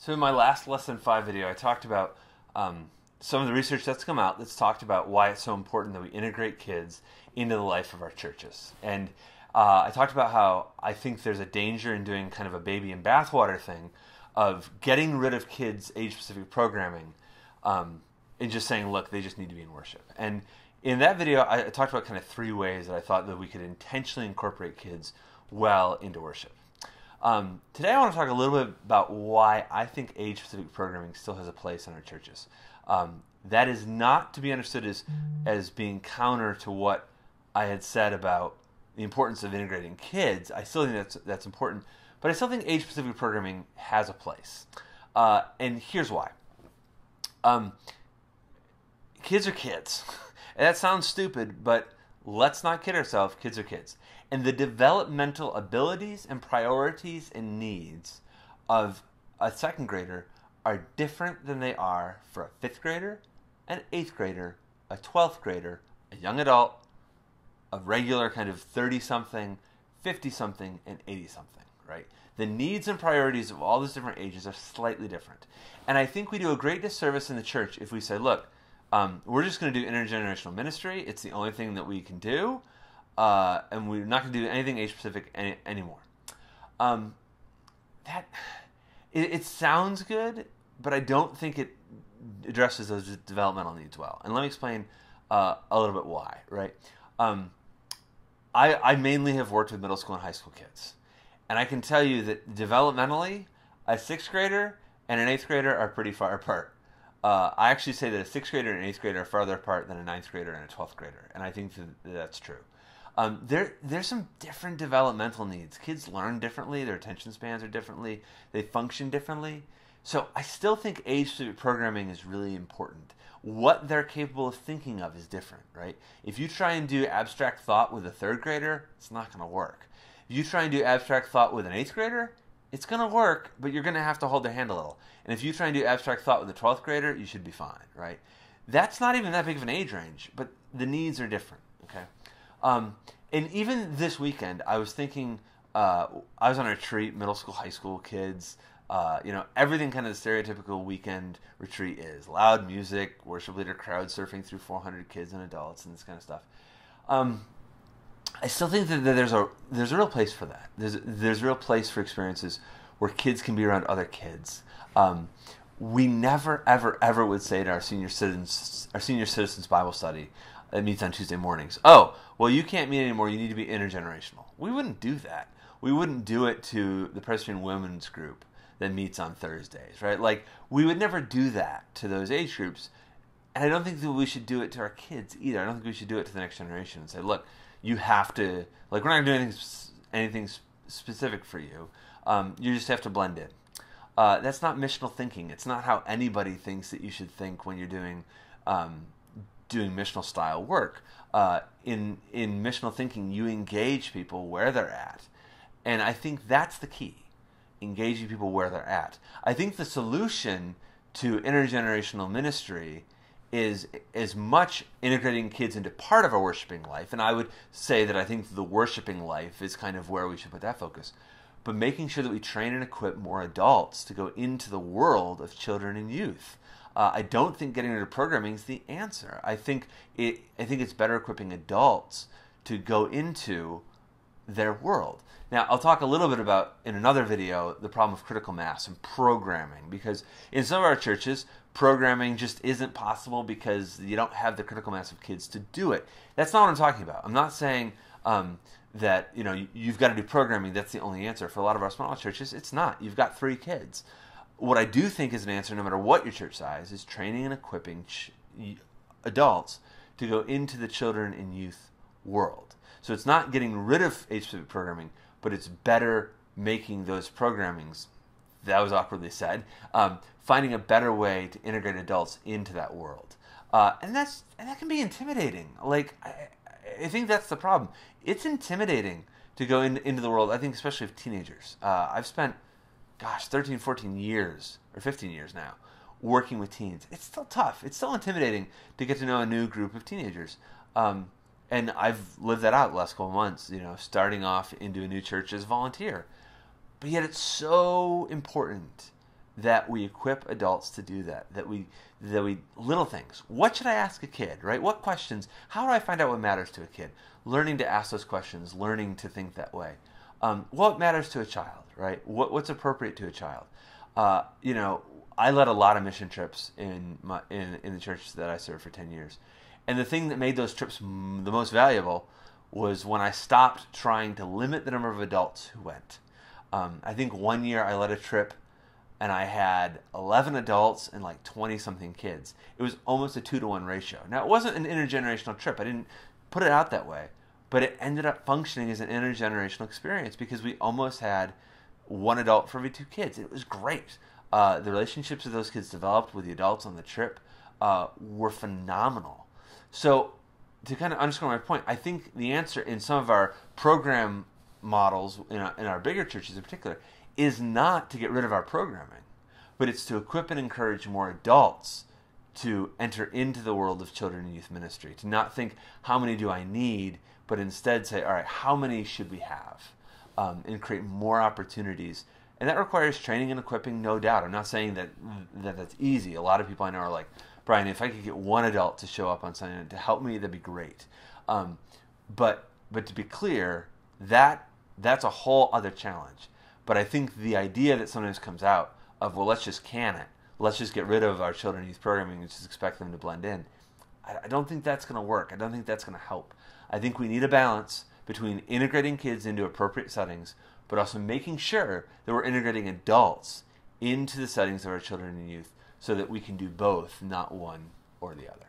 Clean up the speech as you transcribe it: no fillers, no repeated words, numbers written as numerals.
So in my last Lesson 5 video, I talked about some of the research that's come out that's talked about why it's so important that we integrate kids into the life of our churches. And I talked about how I think there's a danger in doing kind of a baby in bathwater thing of getting rid of kids' age-specific programming and just saying, look, they just need to be in worship. And in that video, I talked about kind of 3 ways that I thought that we could intentionally incorporate kids well into worship. Today I want to talk a little bit about why I think age-specific programming still has a place in our churches. That is not to be understood as being counter to what I had said about the importance of integrating kids. I still think that's important, but I still think age-specific programming has a place. And here's why. Kids are kids. And that sounds stupid, but let's not kid ourselves. Kids are kids. And the developmental abilities and priorities and needs of a 2nd grader are different than they are for a 5th grader, an 8th grader, a 12th grader, a young adult, a regular kind of 30-something, 50-something, and 80-something, right? The needs and priorities of all those different ages are slightly different. And I think we do a great disservice in the church if we say, look, we're just going to do intergenerational ministry. It's the only thing that we can do. And we're not going to do anything age-specific anymore. It sounds good, but I don't think it addresses those developmental needs well. And let me explain a little bit why, right? I mainly have worked with middle school and high school kids. And I can tell you that developmentally, a 6th grader and an 8th grader are pretty far apart. I actually say that a 6th grader and an 8th grader are farther apart than a 9th grader and a 12th grader. And I think that's true. There's some different developmental needs. Kids learn differently. Their attention spans are differently. They function differently. So I still think age-specific programming is really important. What they're capable of thinking of is different, right? If you try and do abstract thought with a 3rd grader, it's not going to work. If you try and do abstract thought with an 8th grader, it's going to work, but you're going to have to hold their hand a little. And if you try and do abstract thought with a 12th grader, you should be fine, right? That's not even that big of an age range, but the needs are different, okay? And even this weekend, I was thinking, I was on a retreat, middle school, high school kids, everything kind of the stereotypical weekend retreat is. Loud music, worship leader crowd surfing through 400 kids and adults and this kind of stuff. I still think that there's a real place for that. There's a real place for experiences where kids can be around other kids. We never, ever, ever would say to our senior citizens Bible study that meets on Tuesday mornings, oh, well, you can't meet anymore. You need to be intergenerational. We wouldn't do that. We wouldn't do it to the Presbyterian Women's Group that meets on Thursdays, right? Like, we would never do that to those age groups. And I don't think that we should do it to our kids either. I don't think we should do it to the next generation and say, look, you have to, like, we're not going to do anything specific for you. You just have to blend in. That's not missional thinking. It's not how anybody thinks that you should think when you're doing missional style work. In missional thinking, you engage people where they're at. And I think that's the key, engaging people where they're at. I think the solution to intergenerational ministry is as much integrating kids into part of our worshiping life, and I would say that I think the worshiping life is kind of where we should put that focus, but making sure that we train and equip more adults to go into the world of children and youth. I don't think getting rid of programming is the answer. I think it's better equipping adults to go into their world. Now, I'll talk a little bit about, in another video, the problem of critical mass and programming, because in some of our churches, programming just isn't possible because you don't have the critical mass of kids to do it. That's not what I'm talking about. I'm not saying that you've got to do programming. That's the only answer. For a lot of our smaller churches, it's not. You've got 3 kids. What I do think is an answer, no matter what your church size, is training and equipping adults to go into the children and youth world. So it's not getting rid of age-specific programming, but it's better making those programmings, that was awkwardly said, finding a better way to integrate adults into that world. And that can be intimidating. Like, I think that's the problem. It's intimidating to go into the world, I think especially of teenagers. I've spent 13, 14 years, or 15 years now, working with teens. It's still tough. It's still intimidating to get to know a new group of teenagers. And I've lived that out the last couple of months, starting off into a new church as a volunteer. But yet it's so important that we equip adults to do that. That we little things. What should I ask a kid, right? What questions? How do I find out what matters to a kid? Learning to ask those questions, learning to think that way. What matters to a child, right? What's appropriate to a child? I led a lot of mission trips in the church that I served for 10 years. And the thing that made those trips the most valuable was when I stopped trying to limit the number of adults who went. I think one year I led a trip and I had 11 adults and like 20-something kids. It was almost a 2-to-1 ratio. Now, it wasn't an intergenerational trip. I didn't put it out that way. But it ended up functioning as an intergenerational experience because we almost had one adult for every 2 kids. It was great. The relationships that those kids developed with the adults on the trip were phenomenal. So to kind of underscore my point, I think the answer in some of our program models, in our bigger churches in particular, is not to get rid of our programming, but it's to equip and encourage more adults to enter into the world of children and youth ministry, to not think, how many do I need, but instead say, all right, how many should we have? And create more opportunities. And that requires training and equipping, no doubt. I'm not saying that that's easy. A lot of people I know are like, Brian, if I could get one adult to show up on Sunday to help me, that'd be great. But to be clear, that's a whole other challenge. But I think the idea that sometimes comes out of, well, let's just can it. Let's just get rid of our children and youth programming and just expect them to blend in. I don't think that's going to work. I don't think that's going to help. I think we need a balance between integrating kids into appropriate settings, but also making sure that we're integrating adults into the settings of our children and youth so that we can do both, not one or the other.